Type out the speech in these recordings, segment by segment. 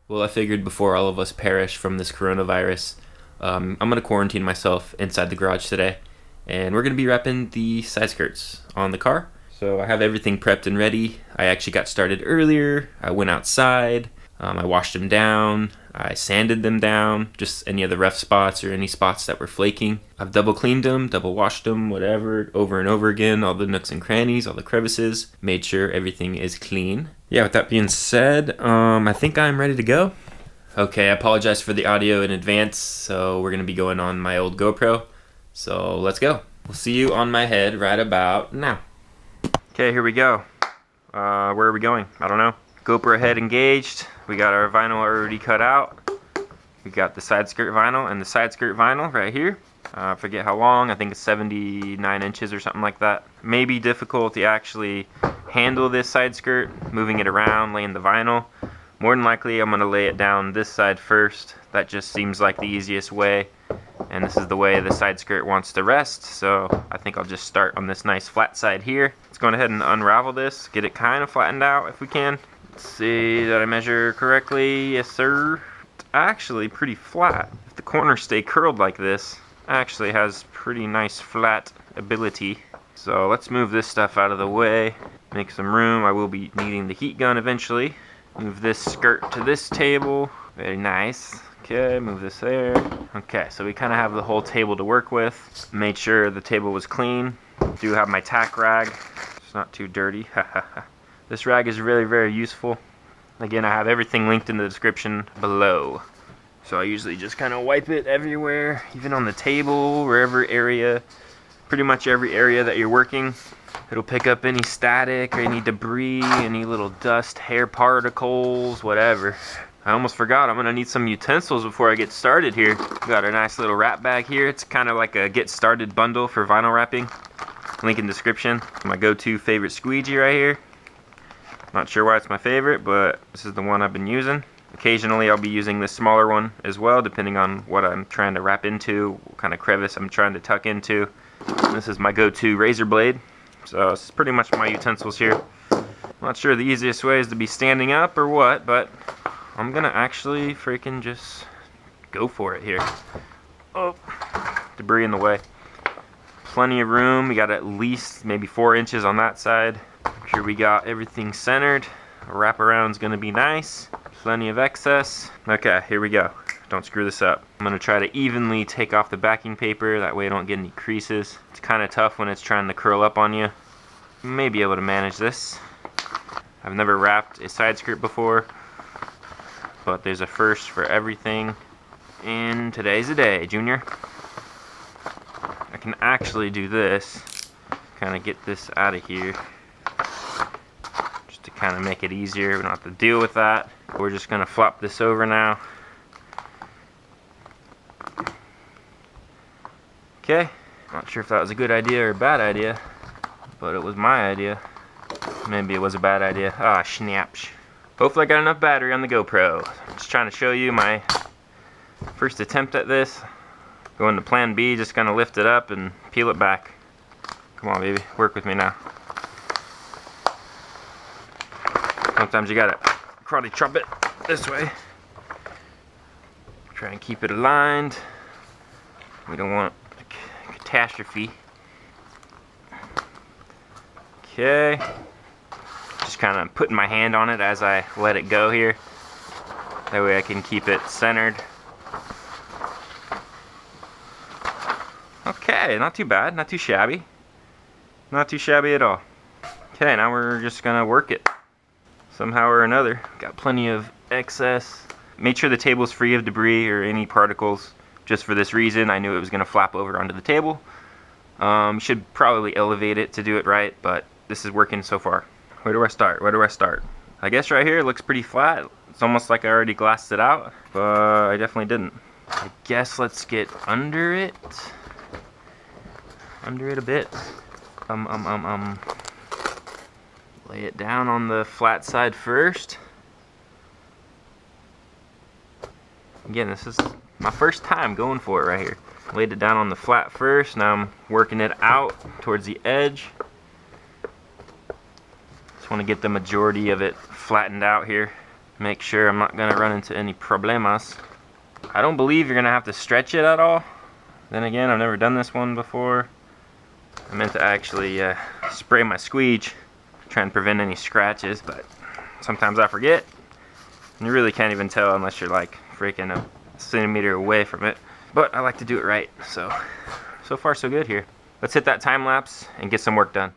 Well, I figured before all of us perish from this coronavirus, I'm going to quarantine myself inside the garage today. And we're going to be wrapping the side skirts on the car. So I have everything prepped and ready. I actually got started earlier. I went outside. I washed them down. I sanded them down, just any of the rough spots or any spots that were flaking. I've double cleaned them, double washed them, whatever, over and over again, all the nooks and crannies, all the crevices. Made sure everything is clean. Yeah, with that being said, I think I'm ready to go. Okay, I apologize for the audio in advance, so we're going to be going on my old GoPro. So let's go. We'll see you on my head right about now. Okay, here we go. Where are we going? I don't know. GoPro head engaged. We got our vinyl already cut out. We got the side skirt vinyl and the side skirt vinyl right here. I forget how long. I think it's 79 inches or something like that. Maybe difficult to actually handle this side skirt, moving it around, laying the vinyl. More than likely, I'm going to lay it down this side first. That just seems like the easiest way. And this is the way the side skirt wants to rest. So I think I'll just start on this nice flat side here. Let's go ahead and unravel this, get it kind of flattened out if we can. Let's see, did I measure correctly? Yes, sir. It's actually pretty flat. If the corners stay curled like this, actually has pretty nice flat ability. So let's move this stuff out of the way, make some room. I will be needing the heat gun eventually. Move this skirt to this table. Very nice. Okay, move this there. Okay, so we kind of have the whole table to work with. Made sure the table was clean. Do have my tack rag. It's not too dirty. This rag is really very useful. Again, I have everything linked in the description below. So I usually just kind of wipe it everywhere, even on the table, wherever area, pretty much every area that you're working. It'll pick up any static or any debris, any little dust, hair particles, whatever. I almost forgot, I'm gonna need some utensils before I get started here. Got a nice little wrap bag here. It's kind of like a get started bundle for vinyl wrapping. Link in description. My go-to favorite squeegee right here. Not sure why it's my favorite, but this is the one I've been using. Occasionally I'll be using this smaller one as well, depending on what I'm trying to wrap into, what kind of crevice I'm trying to tuck into. This is my go-to razor blade. So this is pretty much my utensils here. Not sure the easiest way is to be standing up or what, but I'm gonna actually freaking just go for it here. Oh, debris in the way. Plenty of room. We got at least maybe 4 inches on that side. Make sure we got everything centered. A wraparound's gonna be nice. Plenty of excess. Okay, here we go. Don't screw this up. I'm gonna try to evenly take off the backing paper. That way I don't get any creases. It's kind of tough when it's trying to curl up on you. May be able to manage this. I've never wrapped a side skirt before, but there's a first for everything. And today's the day, Junior. I can actually do this. Kind of get this out of here. Just to kind of make it easier. We don't have to deal with that. We're just going to flop this over now. Okay. Not sure if that was a good idea or a bad idea, but it was my idea. Maybe it was a bad idea. Ah, snaps. Hopefully I got enough battery on the GoPro. Just trying to show you my first attempt at this. Going to plan B, just gonna lift it up and peel it back. Come on, baby, work with me now. Sometimes you gotta karate chop it this way. Try and keep it aligned. We don't want a catastrophe. Okay. Just kind of putting my hand on it as I let it go here. That way I can keep it centered. Okay, not too bad, not too shabby. Not too shabby at all. Okay, now we're just gonna work it somehow or another. Got plenty of excess. Made sure the table's free of debris or any particles. Just for this reason, I knew it was gonna flap over onto the table. Should probably elevate it to do it right, but this is working so far. Where do I start? Where do I start? I guess right here it looks pretty flat. It's almost like I already glassed it out, but I definitely didn't. I guess let's get under it. Under it a bit. Lay it down on the flat side first. Again, this is my first time going for it right here. Laid it down on the flat first. Now I'm working it out towards the edge. Just want to get the majority of it flattened out here. Make sure I'm not gonna run into any problemas. I don't believe you're gonna have to stretch it at all. Then again, I've never done this one before. I meant to actually spray my squeege, try and prevent any scratches, but sometimes I forget. And you really can't even tell unless you're like freaking a centimeter away from it. But I like to do it right, so far so good here. Let's hit that time lapse and get some work done.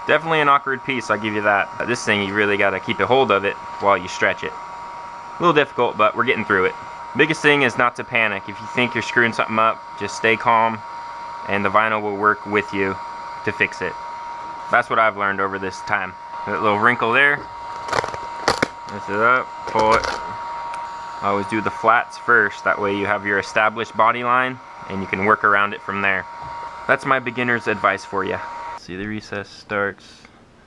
Definitely an awkward piece, I'll give you that. This thing, you really gotta keep a hold of it while you stretch it. A little difficult, but we're getting through it. Biggest thing is not to panic. If you think you're screwing something up, just stay calm and the vinyl will work with you to fix it. That's what I've learned over this time. That little wrinkle there, lift it up, pull it. I always do the flats first, that way you have your established body line and you can work around it from there. That's my beginner's advice for you. See, the recess starts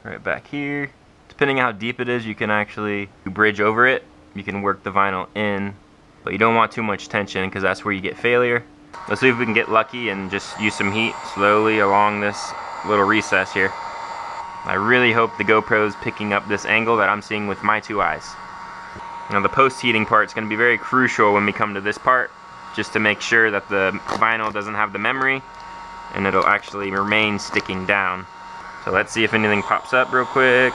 right back here. Depending on how deep it is, you can actually bridge over it. You can work the vinyl in, but you don't want too much tension because that's where you get failure. Let's see if we can get lucky and just use some heat slowly along this little recess here. I really hope the GoPro is picking up this angle that I'm seeing with my two eyes. Now the post-heating part is going to be very crucial when we come to this part, just to make sure that the vinyl doesn't have the memory and it'll actually remain sticking down. So let's see if anything pops up real quick.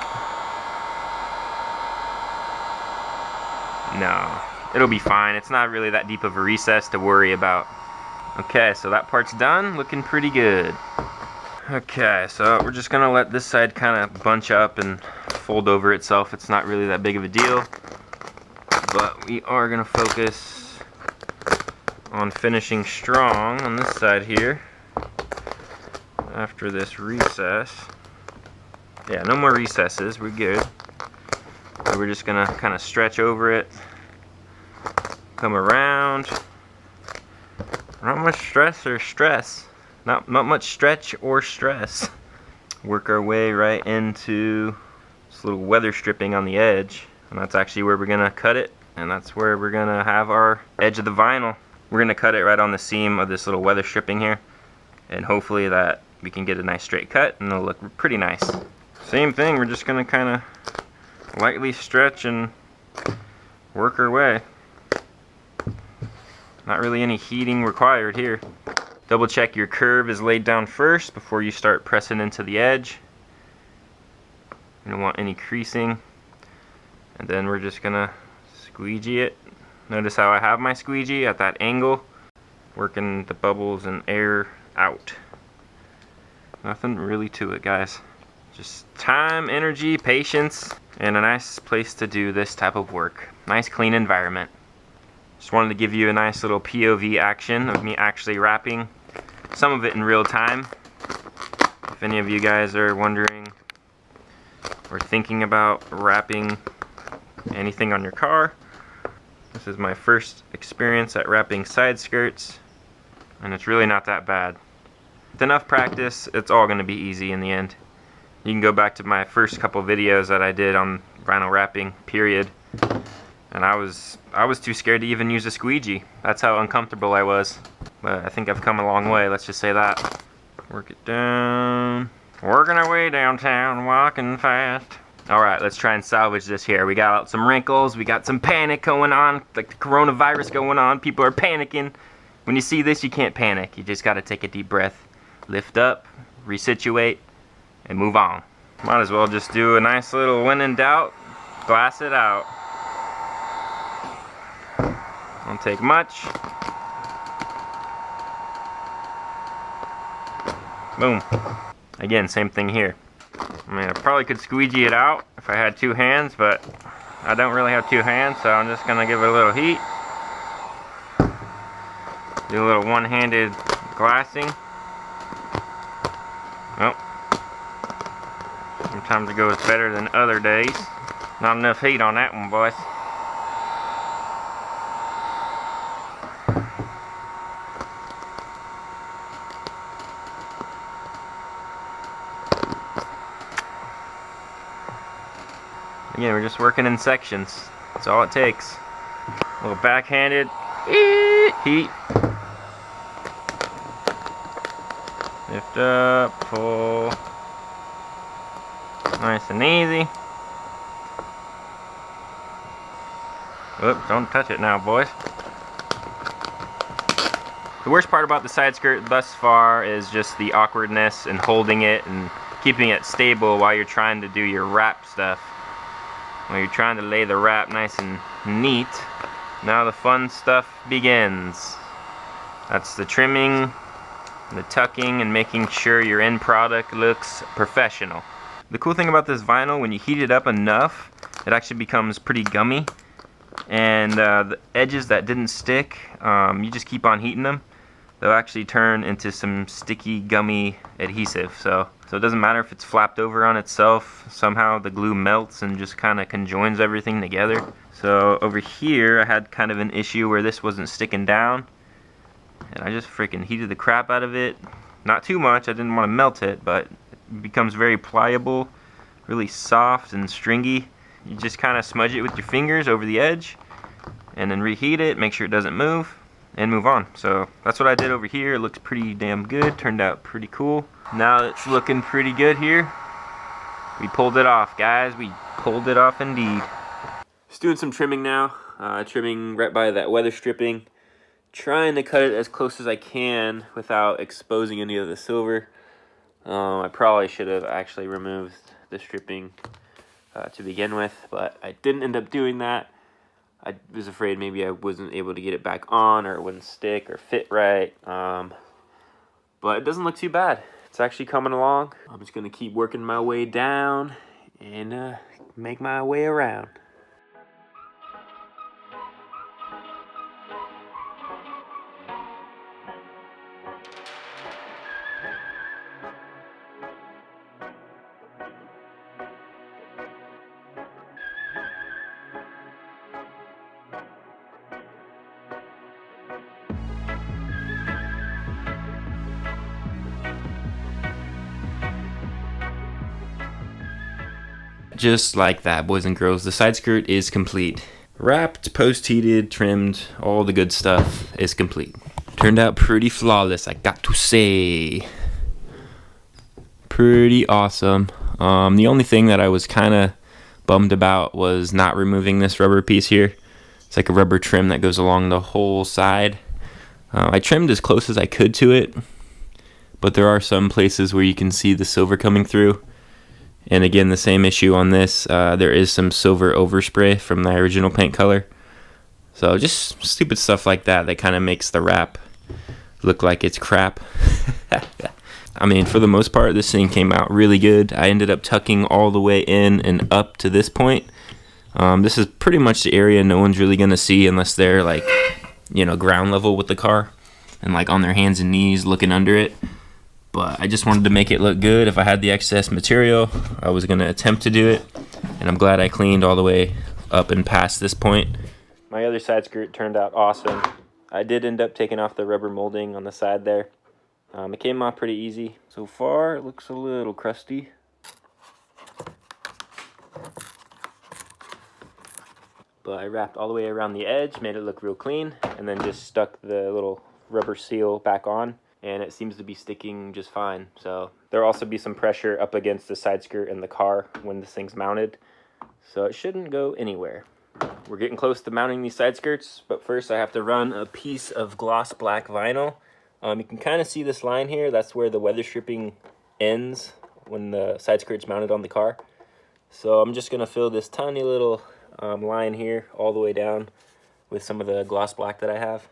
No, it'll be fine. It's not really that deep of a recess to worry about. Okay, so that part's done, looking pretty good. Okay, so we're just gonna let this side kind of bunch up and fold over itself. It's not really that big of a deal, but we are gonna focus on finishing strong on this side here. After this recess, yeah, no more recesses, we're good. So we're just gonna kind of stretch over it, come around. Not much stress or stress, not much stretch or stress. Work our way right into this little weather stripping on the edge, and that's actually where we're gonna cut it, and that's where we're gonna have our edge of the vinyl. We're gonna cut it right on the seam of this little weather stripping here, and hopefully that we can get a nice straight cut and it'll look pretty nice. Same thing, we're just gonna kind of lightly stretch and work our way. Not really any heating required here. Double check your curve is laid down first before you start pressing into the edge. You don't want any creasing. And then we're just gonna squeegee it. Notice how I have my squeegee at that angle, working the bubbles and air out. Nothing really to it, guys. Just time, energy, patience, and a nice place to do this type of work. Nice clean environment. Just wanted to give you a nice little POV action of me actually wrapping some of it in real time. If any of you guys are wondering or thinking about wrapping anything on your car, this is my first experience at wrapping side skirts, and it's really not that bad. With enough practice, it's all going to be easy in the end. You can go back to my first couple videos that I did on vinyl wrapping, period. And I was too scared to even use a squeegee. That's how uncomfortable I was. But I think I've come a long way, let's just say that. Work it down. Working our way downtown, walking fast. Alright, let's try and salvage this here. We got some wrinkles, we got some panic going on, like the coronavirus going on. People are panicking. When you see this, you can't panic. You just gotta take a deep breath. Lift up, resituate, and move on. Might as well just do a nice little when in doubt, glass it out. Don't take much. Boom. Again, same thing here. I mean, I probably could squeegee it out if I had two hands, but I don't really have two hands, so I'm just gonna give it a little heat. Do a little one-handed glassing. Well, sometimes it goes better than other days. Not enough heat on that one, boys. Again, we're just working in sections. That's all it takes. A little backhanded heat. Lift up, pull. Nice and easy. Whoops, don't touch it now, boys. The worst part about the side skirt thus far is just the awkwardness and holding it and keeping it stable while you're trying to do your wrap stuff. While you're trying to lay the wrap nice and neat. Now the fun stuff begins. That's the trimming, the tucking, and making sure your end product looks professional. The cool thing about this vinyl, when you heat it up enough, it actually becomes pretty gummy. And the edges that didn't stick, you just keep on heating them. They'll actually turn into some sticky, gummy adhesive. So it doesn't matter if it's flapped over on itself. Somehow the glue melts and just kind of conjoins everything together. So over here, I had kind of an issue where this wasn't sticking down. And I just freaking heated the crap out of it. Not too much, I didn't want to melt it, but it becomes very pliable, really soft and stringy. You just kind of smudge it with your fingers over the edge and then reheat it, make sure it doesn't move, and move on. So that's what I did over here. It looks pretty damn good, turned out pretty cool. Now it's looking pretty good here. We pulled it off, guys. We pulled it off indeed. Just doing some trimming now. Trimming right by that weather stripping. Trying to cut it as close as I can without exposing any of the silver. I probably should have actually removed the stripping to begin with, but I didn't end up doing that. I was afraid maybe I wasn't able to get it back on, or it wouldn't stick or fit right. But it doesn't look too bad. It's actually coming along. I'm just gonna keep working my way down and make my way around. Just like that, boys and girls, the side skirt is complete. Wrapped, post-heated, trimmed, all the good stuff is complete. Turned out pretty flawless, I got to say. Pretty awesome. The only thing that I was kind of bummed about was not removing this rubber piece here. It's like a rubber trim that goes along the whole side. I trimmed as close as I could to it, but there are some places where you can see the silver coming through. And again, the same issue on this. There is some silver overspray from the original paint color. So just stupid stuff like that that kind of makes the wrap look like it's crap. I mean, for the most part, this thing came out really good. I ended up tucking all the way in and up to this point. This is pretty much the area no one's really going to see unless they're like, you know, ground level with the car and like on their hands and knees looking under it. But I just wanted to make it look good. If I had the excess material, I was going to attempt to do it. And I'm glad I cleaned all the way up and past this point. My other side skirt turned out awesome. I did end up taking off the rubber molding on the side there. It came off pretty easy. So far, it looks a little crusty. But I wrapped all the way around the edge, made it look real clean, and then just stuck the little rubber seal back on. And it seems to be sticking just fine. So there'll also be some pressure up against the side skirt in the car when this thing's mounted. So it shouldn't go anywhere. We're getting close to mounting these side skirts, but first I have to run a piece of gloss black vinyl. You can kind of see this line here. That's where the weather stripping ends when the side skirt's mounted on the car. So I'm just gonna fill this tiny little line here all the way down with some of the gloss black that I have.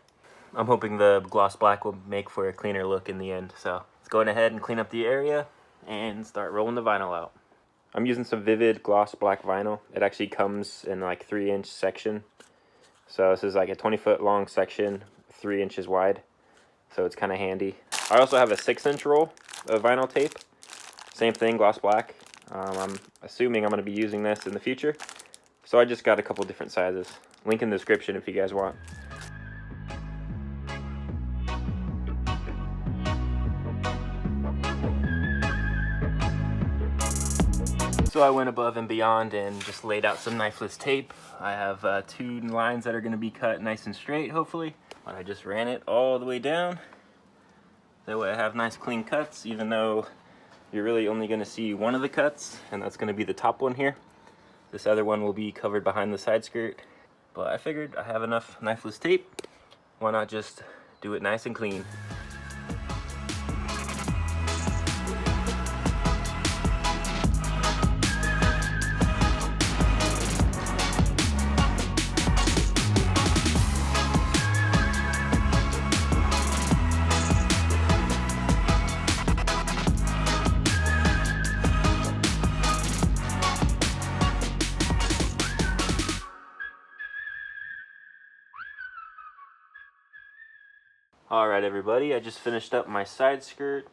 I'm hoping the gloss black will make for a cleaner look in the end. So let's go ahead and clean up the area and start rolling the vinyl out. I'm using some Vivid gloss black vinyl. It actually comes in like 3-inch section. So this is like a 20-foot long section, 3 inches wide. So it's kind of handy. I also have a 6-inch roll of vinyl tape. Same thing, gloss black. I'm assuming I'm going to be using this in the future. So I just got a couple different sizes. Link in the description if you guys want. So I went above and beyond and just laid out some knifeless tape. I have 2 lines that are going to be cut nice and straight, hopefully. But I just ran it all the way down. That way I have nice clean cuts, even though you're really only going to see one of the cuts, and that's going to be the top one here. This other one will be covered behind the side skirt. But I figured I have enough knifeless tape. Why not just do it nice and clean? Alright everybody, I just finished up my side skirt.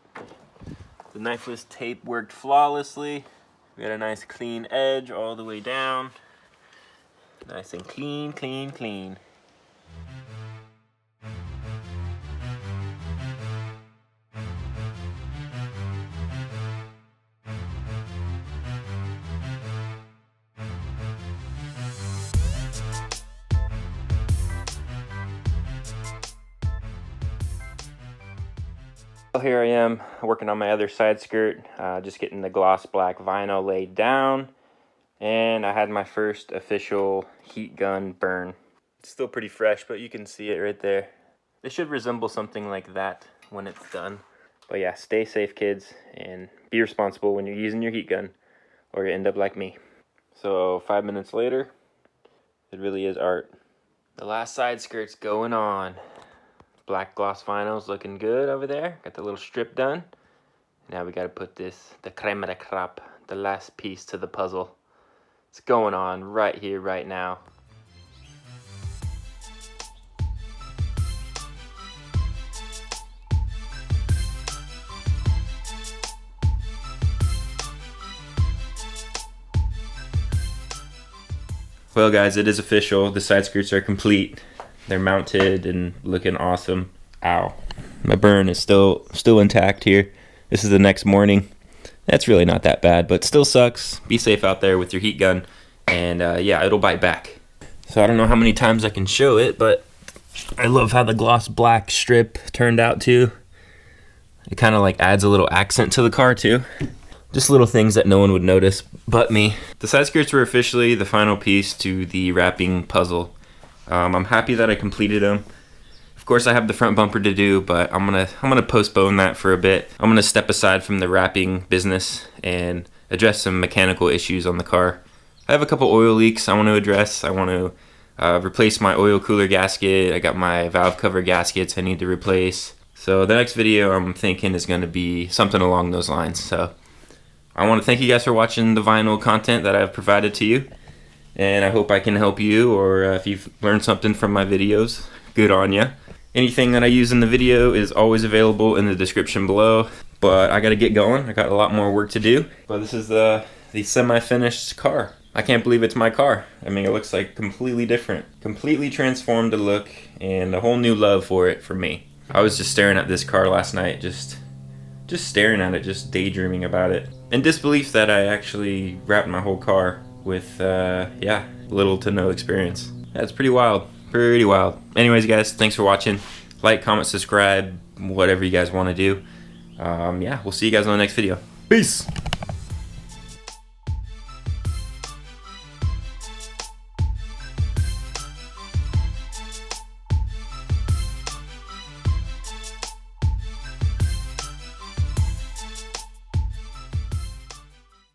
The knifeless tape worked flawlessly. We got a nice clean edge all the way down. Nice and clean, clean, clean. Here I am working on my other side skirt, just getting the gloss black vinyl laid down, and I had my first official heat gun burn. It's still pretty fresh, but you can see it right there. It should resemble something like that when it's done. But yeah, stay safe kids, and be responsible when you're using your heat gun, or you end up like me. So 5 minutes later, it really is art. The last side skirt's going on. Black gloss vinyl's looking good over there. Got the little strip done. Now we gotta put this, the creme de la crop, the last piece to the puzzle. It's going on right here, right now. Well guys, it is official. The side skirts are complete. They're mounted and looking awesome. Ow. My burn is still intact here. This is the next morning. That's really not that bad, but still sucks. Be safe out there with your heat gun. And yeah, it'll bite back. So I don't know how many times I can show it, but I love how the gloss black strip turned out too. It kind of like adds a little accent to the car too. Just little things that no one would notice but me. The side skirts were officially the final piece to the wrapping puzzle. I'm happy that I completed them. Of course I have the front bumper to do, but I'm gonna postpone that for a bit. I'm gonna step aside from the wrapping business and address some mechanical issues on the car. I have a couple oil leaks I want to address. I want to replace my oil cooler gasket. I got my valve cover gaskets I need to replace. So the next video I'm thinking is gonna be something along those lines. So I want to thank you guys for watching the vinyl content that I've provided to you. And I hope I can help you, or if you've learned something from my videos, good on ya. Anything that I use in the video is always available in the description below. But I gotta get going. I got a lot more work to do. But this is the semi-finished car. I can't believe it's my car. I mean, it looks like completely different. Completely transformed the look, and a whole new love for it for me. I was just staring at this car last night, just staring at it, just daydreaming about it. In disbelief that I actually wrapped my whole car with, yeah, little to no experience. That's pretty wild. Pretty wild. Anyways, guys, thanks for watching. Like, comment, subscribe, whatever you guys want to do. Yeah, we'll see you guys on the next video. Peace!